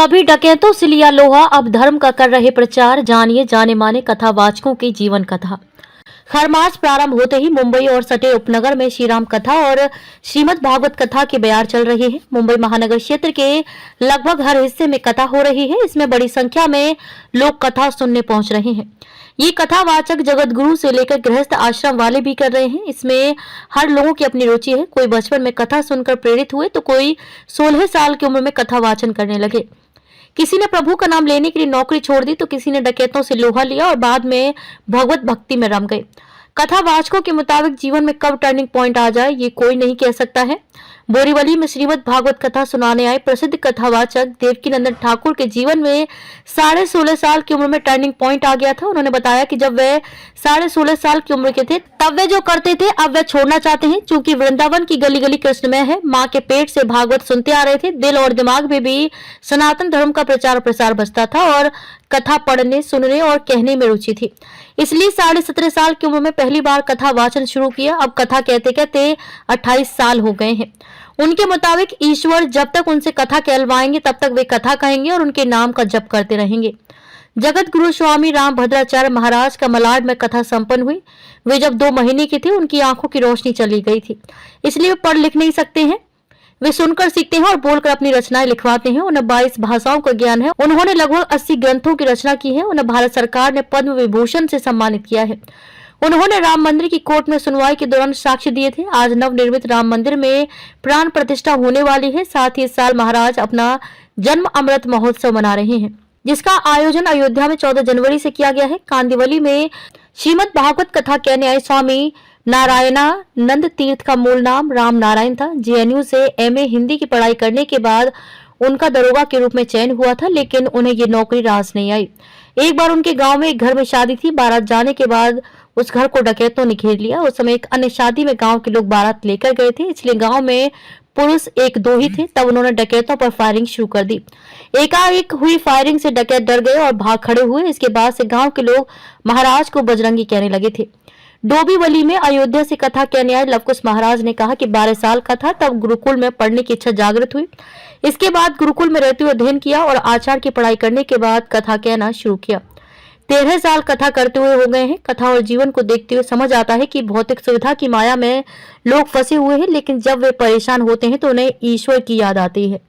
कभी डकैतों से लिया लोहा, अब धर्म का कर रहे प्रचार। जानिए जाने माने कथावाचकों की जीवन कथा। खरमास प्रारंभ होते ही मुंबई और सटे उपनगर में श्री राम कथा और श्रीमद् भागवत कथा के बयार चल रहे हैं। मुंबई महानगर क्षेत्र के लगभग हर हिस्से में कथा हो रही है। इसमें बड़ी संख्या में लोग कथा सुनने पहुंच रहे हैं। ये कथावाचक जगत गुरु से लेकर गृहस्थ आश्रम वाले भी कर रहे हैं। इसमें हर लोगों की अपनी रुचि है। कोई बचपन में कथा सुनकर प्रेरित हुए तो कोई 16 साल की उम्र में कथा वाचन करने लगे। किसी ने प्रभु का नाम लेने के लिए नौकरी छोड़ दी तो किसी ने डकैतों से लोहा लिया और बाद में भगवत भक्ति में रम गए। कथावाचकों के मुताबिक जीवन में कब टर्निंग पॉइंट आ जाए ये कोई नहीं कह सकता है। बोरीवली में श्रीमद् भागवत कथा सुनाने आए प्रसिद्ध कथावाचक देवकीनंदन ठाकुर के जीवन में 16.5 साल की उम्र में टर्निंग पॉइंट आ गया था। उन्होंने बताया कि जब वे 16.5 साल की उम्र के थे तब वे जो करते थे अब वे छोड़ना चाहते हैं। क्योंकि वृंदावन की गली गली कृष्णमय है। माँ के पेट से भागवत सुनते आ रहे थे। दिल और दिमाग में भी सनातन धर्म का प्रचार प्रसार बचता था और कथा पढ़ने, सुनने और कहने में रुचि थी। इसलिए 17.5 साल की उम्र में पहली बार कथा वाचन शुरू किया। अब कथा कहते कहते 28 साल हो गए हैं। उनके मुताबिक ईश्वर जब तक उनसे कथा कहलवाएंगे तब तक वे कथा कहेंगे और उनके नाम का जप करते रहेंगे। जगत गुरु स्वामी राम भद्राचार्य महाराज का मलाड में कथा संपन्न हुई। वे जब 2 महीने के थे उनकी आंखों की रोशनी चली गई थी। इसलिए वे पढ़ लिख नहीं सकते हैं। वे सुनकर सीखते हैं और बोलकर अपनी रचनाएं लिखवाते हैं। उन्हें 22 भाषाओं का ज्ञान है। उन्होंने लगभग 80 ग्रंथों की रचना की है। उन्हें भारत सरकार ने पद्म विभूषण से सम्मानित किया है। उन्होंने राम मंदिर की कोर्ट में सुनवाई के दौरान साक्ष्य दिए थे। आज नवनिर्मित राम मंदिर में प्राण प्रतिष्ठा होने वाली है। साथ ही इस साल महाराज अपना जन्म अमृत महोत्सव मना रहे हैं, जिसका आयोजन अयोध्या में 14 जनवरी से किया गया है। कांदिवली में श्रीमद् भागवत कथा कहने आए स्वामी नारायणानंद तीर्थ का मूल नाम राम नारायण था। जेएनयू से एमए हिंदी की पढ़ाई करने के बाद उनका दरोगा के रूप में चयन हुआ था, लेकिन उन्हें ये नौकरी रास नहीं आई। एक बार उनके गांव में एक घर में शादी थी। बारात जाने के बाद उस घर को डकैतों ने घेर लिया। उस समय एक अन्य शादी में गांव के लोग बारात लेकर गए थे, इसलिए गांव में पुरुष 1-2 ही थे। तब उन्होंने डकैतों पर फायरिंग शुरू कर दी। एकाएक हुई फायरिंग से डकैत डर गए और भाग खड़े हुए। इसके बाद से गांव के लोग महाराज को बजरंगी कहने लगे थे। डोंबिवली में अयोध्या से कथा कहने आए लवकुश महाराज ने कहा कि 12 साल का था तब गुरुकुल में पढ़ने की इच्छा जागृत हुई। इसके बाद गुरुकुल में रहते हुए अध्ययन किया और आचार्य की पढ़ाई करने के बाद कथा कहना शुरू किया। 13 साल कथा करते हुए हो गए हैं। कथा और जीवन को देखते हुए समझ आता है कि भौतिक सुविधा की माया में लोग फंसे हुए हैं, लेकिन जब वे परेशान होते हैं तो उन्हें ईश्वर की याद आती है।